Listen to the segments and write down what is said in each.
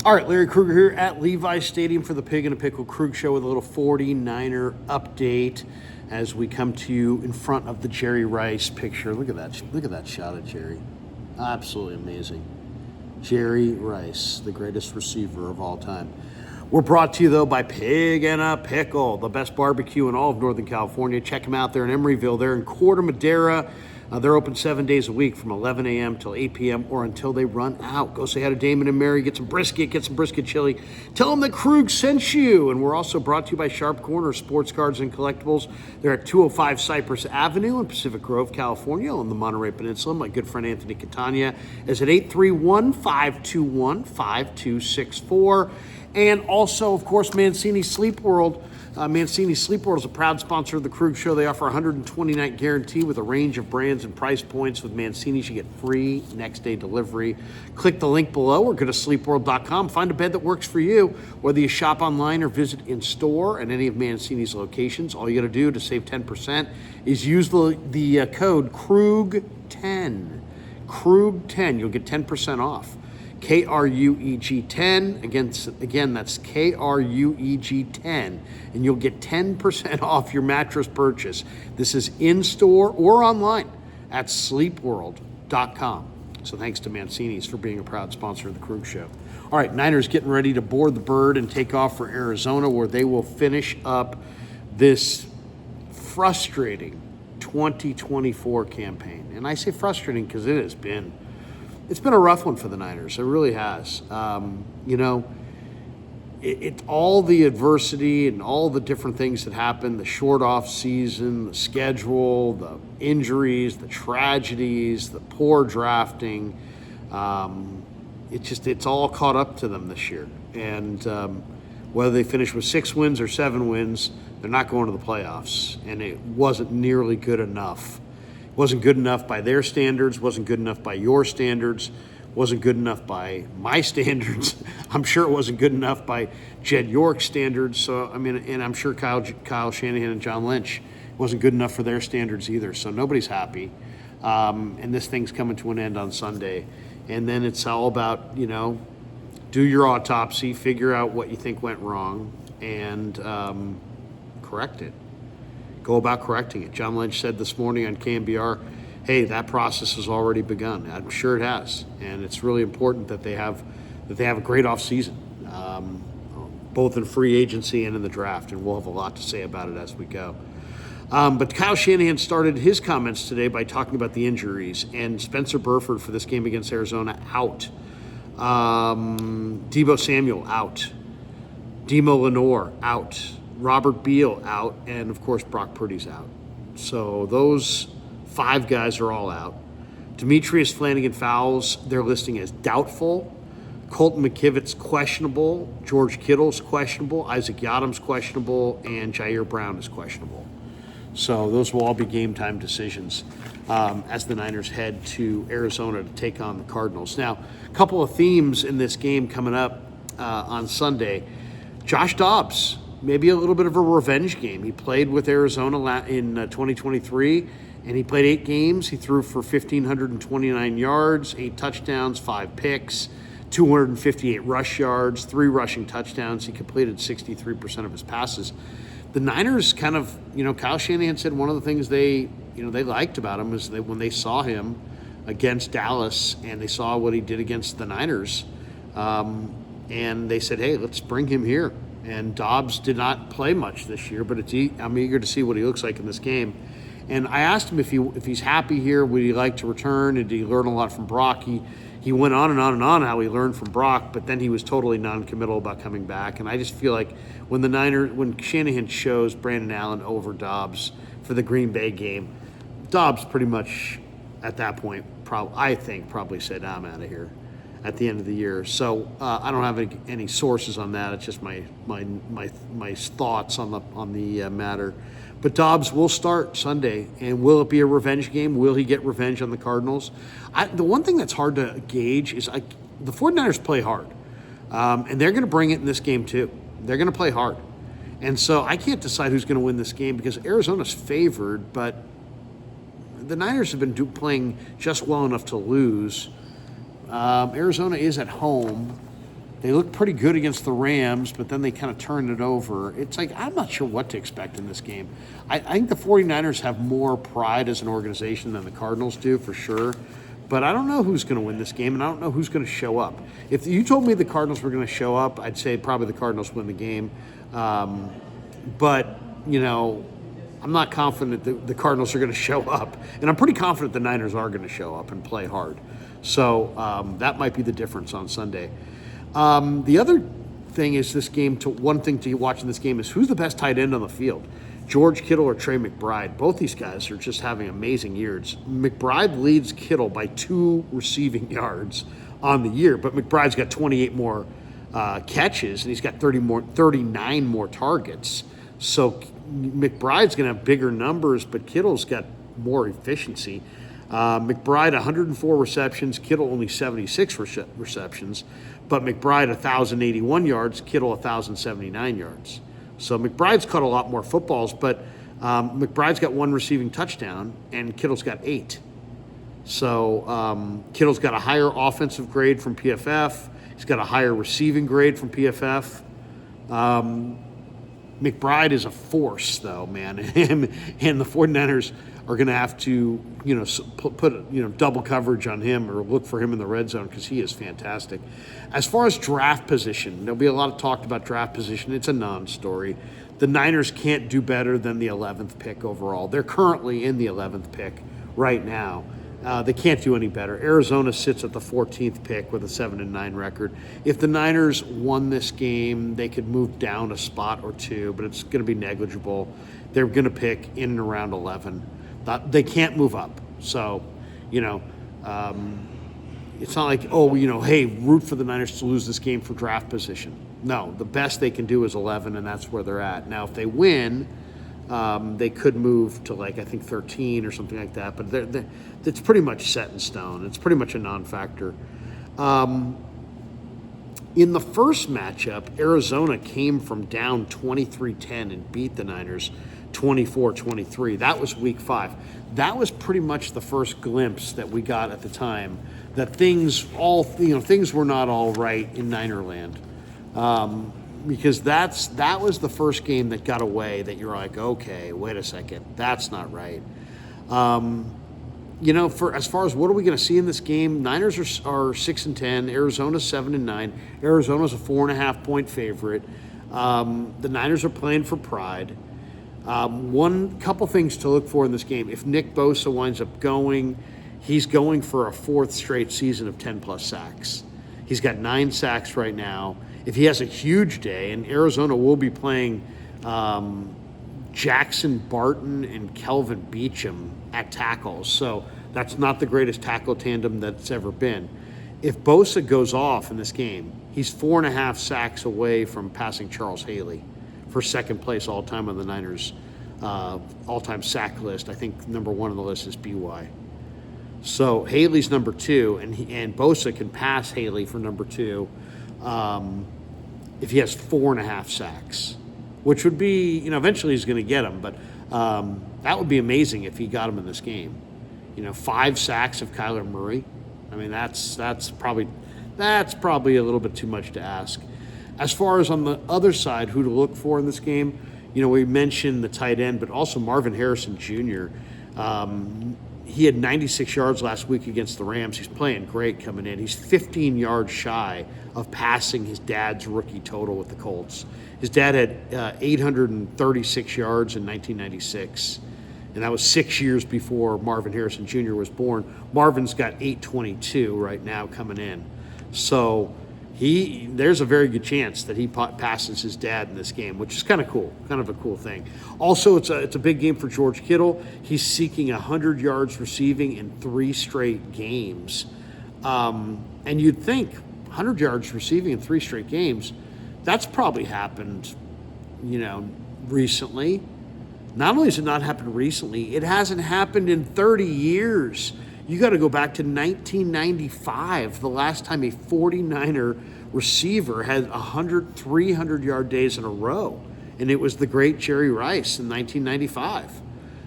All right, Larry Krueger here at Levi's Stadium for the Pig and a Pickle Krug Show with a little 49er update as we come to you in front of the Jerry Rice picture. Look at that. Look at that shot of Jerry. Absolutely amazing. Jerry Rice, the greatest receiver of all time. We're brought to you, though, by Pig and a Pickle, the best barbecue in all of Northern California. Check them out. They're in Emeryville. They're in Corte Madera. They're open 7 days a week from 11 a.m. till 8 p.m. or until they run out. Go say hi to Damon and Mary. Get some brisket chili. Tell them that Krug sent you. And we're also brought to you by Sharp Corner Sports Cards and Collectibles. They're at 205 Cypress Avenue in Pacific Grove, California on the Monterey Peninsula. My good friend Anthony Catania is at 831-521-5264. And also, of course, Mancini Sleep World. Mancini Sleep World is a proud sponsor of the Krug Show. They offer a 120-night guarantee with a range of brands and price points. With Mancini's, you get free next-day delivery. Click the link below or go to sleepworld.com. Find a bed that works for you. Whether you shop online or visit in-store at any of Mancini's locations, all you got to do to save 10% is use the code KRUG10. KRUG10. You'll get 10% off. KRUEG 10. Again, that's KRUEG 10, and you'll get 10% off your mattress purchase. This is in-store or online at sleepworld.com. So thanks to Mancini's for being a proud sponsor of the Krug Show. All right, Niners getting ready to board the bird and take off for Arizona, where they will finish up this frustrating 2024 campaign. And I say frustrating because it's been a rough one for the Niners. It really has. It's all the adversity and all the different things that happened, the short off season, the schedule, the injuries, the tragedies, the poor drafting. It's all caught up to them this year. And whether they finish with 6 wins or 7 wins, they're not going to the playoffs. And it wasn't nearly good enough. Wasn't good enough by their standards, wasn't good enough by your standards, wasn't good enough by my standards. I'm sure it wasn't good enough by Jed York's standards. So, and I'm sure Kyle Shanahan and John Lynch wasn't good enough for their standards either. So nobody's happy. And this thing's coming to an end on Sunday. And then it's all about, do your autopsy, figure out what you think went wrong, and correct it. Go about correcting it. John Lynch said this morning on KMBR, hey, that process has already begun. I'm sure it has. And it's really important that they have a great offseason, both in free agency and in the draft. And we'll have a lot to say about it as we go. But Kyle Shanahan started his comments today by talking about the injuries. And Spencer Burford for this game against Arizona, out. Deebo Samuel, out. Demo Lenore, out. Robert Beal out, and of course Brock Purdy's out. So those 5 guys are all out. Demetrius Flannigan-Fowles, they're listing as doubtful. Colton McKivit's questionable. George Kittle's questionable. Isaac Yadam's questionable, and Jair Brown is questionable. So those will all be game time decisions as the Niners head to Arizona to take on the Cardinals. Now, a couple of themes in this game coming up on Sunday. Josh Dobbs. Maybe a little bit of a revenge game. He played with Arizona in 2023, and he played 8 games. He threw for 1,529 yards, 8 touchdowns, 5 picks, 258 rush yards, 3 rushing touchdowns. He completed 63% of his passes. The Niners kind of, Kyle Shanahan said one of the things they liked about him is that when they saw him against Dallas and they saw what he did against the Niners, and they said, hey, let's bring him here. And Dobbs did not play much this year, but I'm eager to see what he looks like in this game. And I asked him if he's happy here, would he like to return, and did he learn a lot from Brock? He went on and on and on how he learned from Brock, but then he was totally non-committal about coming back. And I just feel like when Shanahan chose Brandon Allen over Dobbs for the Green Bay game, Dobbs pretty much at that point probably said, I'm out of here at the end of the year. So I don't have any sources on that. It's just my thoughts on the matter. But Dobbs will start Sunday, and will it be a revenge game? Will he get revenge on the Cardinals? The one thing that's hard to gauge is the 49ers play hard, and they're going to bring it in this game too. They're going to play hard. And so I can't decide who's going to win this game because Arizona's favored, but the Niners have been playing just well enough to lose. Arizona is at home. They looked pretty good against the Rams, but then they kind of turned it over. It's like, I'm not sure what to expect in this game. I think the 49ers have more pride as an organization than the Cardinals do, for sure. But I don't know who's going to win this game, and I don't know who's going to show up. If you told me the Cardinals were going to show up, I'd say probably the Cardinals win the game. But, I'm not confident that the Cardinals are going to show up. And I'm pretty confident the Niners are going to show up and play hard. So that might be the difference on Sunday. The other thing is one thing to watch in this game is who's the best tight end on the field. George Kittle or Trey McBride. Both these guys are just having amazing years. McBride leads Kittle by 2 receiving yards on the year, but McBride's got 28 more catches, and he's got 39 more targets. So McBride's going to have bigger numbers, but Kittle's got more efficiency. McBride, 104 receptions, Kittle only 76 receptions, but McBride 1,081 yards, Kittle 1,079 yards. So McBride's caught a lot more footballs, but McBride's got 1 receiving touchdown, and Kittle's got 8. So Kittle's got a higher offensive grade from PFF. He's got a higher receiving grade from PFF. McBride is a force, though, man. And the 49ers are going to have to, put double coverage on him or look for him in the red zone because he is fantastic. As far as draft position, there'll be a lot of talk about draft position. It's a non-story. The Niners can't do better than the 11th pick overall. They're currently in the 11th pick right now. They can't do any better. Arizona sits at the 14th pick with a 7-9 record. If the Niners won this game, they could move down a spot or 2, but it's going to be negligible. They're going to pick in and around 11. They can't move up. So, it's not like, hey, root for the Niners to lose this game for draft position. No, the best they can do is 11, and that's where they're at. Now, if they win, they could move to, I think 13 or something like that. But it's pretty much set in stone. It's pretty much a non-factor. In the first matchup, Arizona came from down 23-10 and beat the Niners 24-23. That was week 5. That was pretty much the first glimpse that we got at the time that things were not all right in Ninerland. Because that was the first game that got away that you're like, okay, wait a second, that's not right. For as far as what are we going to see in this game, Niners are 6-10, Arizona's 7-9. Arizona's a 4.5-point favorite. The Niners are playing for pride. One couple things to look for in this game. If Nick Bosa winds up going, he's going for a 4th straight season of 10+ sacks. He's got 9 sacks right now. If he has a huge day, and Arizona will be playing Jackson Barton and Kelvin Beachum at tackles, so that's not the greatest tackle tandem that's ever been. If Bosa goes off in this game, he's 4.5 sacks away from passing Charles Haley for second place all-time on the Niners' all-time sack list. I think number 1 on the list is BY. So Haley's number 2, and Bosa can pass Haley for number 2 if he has 4.5 sacks, which would be, eventually he's going to get him, but that would be amazing if he got him in this game. 5 sacks of Kyler Murray. I mean, that's probably a little bit too much to ask. As far as on the other side, who to look for in this game, we mentioned the tight end, but also Marvin Harrison Jr. He had 96 yards last week against the Rams. He's playing great coming in. He's 15 yards shy of passing his dad's rookie total with the Colts. His dad had 836 yards in 1996, and that was 6 years before Marvin Harrison Jr. was born. Marvin's got 822 right now coming in. So there's a very good chance that he passes his dad in this game, which is kind of cool, kind of a cool thing. Also, it's a big game for George Kittle. He's seeking 100 yards receiving in 3 straight games. And you'd think 100 yards receiving in 3 straight games, that's probably happened, recently. Not only has it not happened recently, it hasn't happened in 30 years. You got to go back to 1995, the last time a 49er receiver had 300-yard days in a row. And it was the great Jerry Rice in 1995.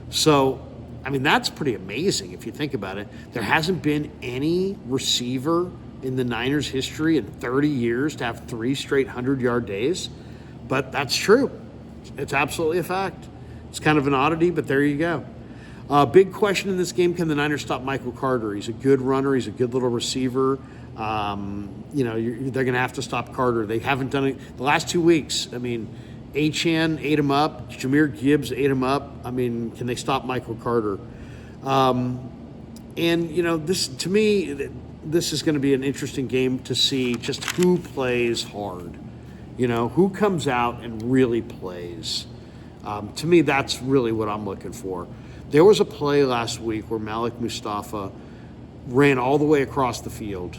So, that's pretty amazing if you think about it. There hasn't been any receiver in the Niners' history in 30 years to have 3 straight 100-yard days, but that's true. It's absolutely a fact. It's kind of an oddity, but there you go. Big question in this game, can the Niners stop Michael Carter? He's a good runner. He's a good little receiver. They're going to have to stop Carter. They haven't done it the last 2 weeks. I mean, Achane ate him up. Jahmyr Gibbs ate him up. I mean, can they stop Michael Carter? This, to me, this is going to be an interesting game to see just who plays hard. Who comes out and really plays. To me, that's really what I'm looking for. There was a play last week where Malik Mustafa ran all the way across the field.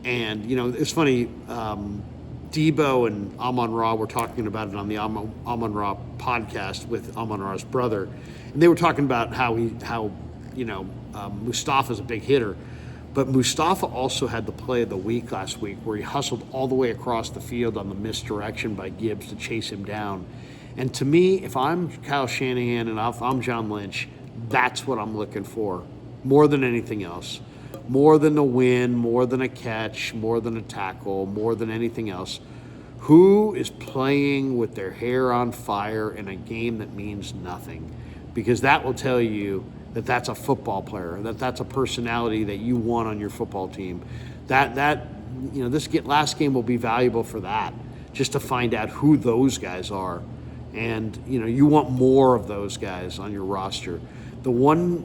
And, it's funny, Debo and Amon-Ra were talking about it on the Amon-Ra podcast with Amon-Ra's brother. And they were talking about how Mustafa's a big hitter. But Mustafa also had the play of the week last week where he hustled all the way across the field on the misdirection by Gibbs to chase him down. And to me, if I'm Kyle Shanahan and if I'm John Lynch, that's what I'm looking for more than anything else. More than a win, more than a catch, more than a tackle, more than anything else. Who is playing with their hair on fire in a game that means nothing? Because that will tell you that that's a football player, that's a personality that you want on your football team. This last game will be valuable for that, just to find out who those guys are. And, you want more of those guys on your roster. The one,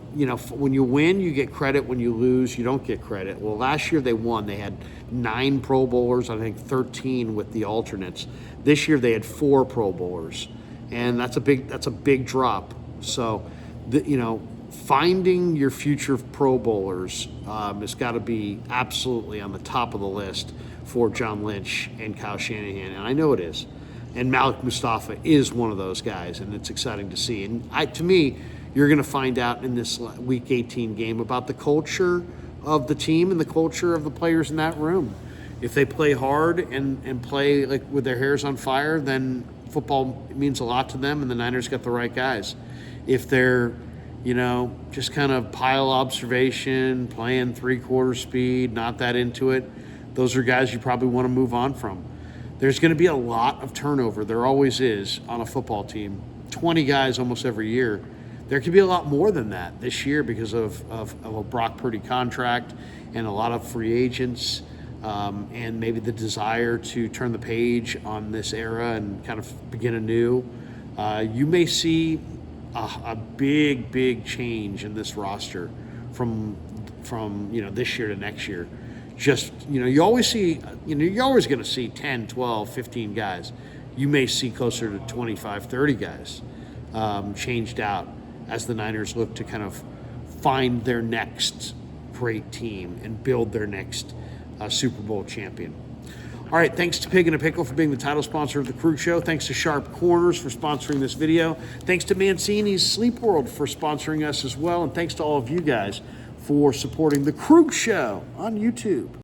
when you win, you get credit. When you lose, you don't get credit. Well, last year they won. They had 9 Pro Bowlers, I think 13 with the alternates. This year they had 4 Pro Bowlers, and that's a big drop. So, finding your future Pro Bowlers has got to be absolutely on the top of the list for John Lynch and Kyle Shanahan, and I know it is. And Malik Mustafa is one of those guys, and it's exciting to see. And to me, you're going to find out in this Week 18 game about the culture of the team and the culture of the players in that room. If they play hard and play like with their hairs on fire, then football means a lot to them, and the Niners got the right guys. If they're, just kind of pile observation, playing 3/4 speed, not that into it, those are guys you probably want to move on from. There's going to be a lot of turnover. There always is on a football team. 20 guys almost every year. There could be a lot more than that this year because of a Brock Purdy contract and a lot of free agents and maybe the desire to turn the page on this era and kind of begin anew. You may see a big change in this roster from this year to next year. Just, you always see, you're always going to see 10, 12, 15 guys. You may see closer to 25, 30 guys changed out as the Niners look to kind of find their next great team and build their next Super Bowl champion. All right, thanks to Pig and a Pickle for being the title sponsor of the Krug Show. Thanks to Sharp Corners for sponsoring this video. Thanks to Mancini's Sleep World for sponsoring us as well. And thanks to all of you guys for supporting the Krug Show on YouTube.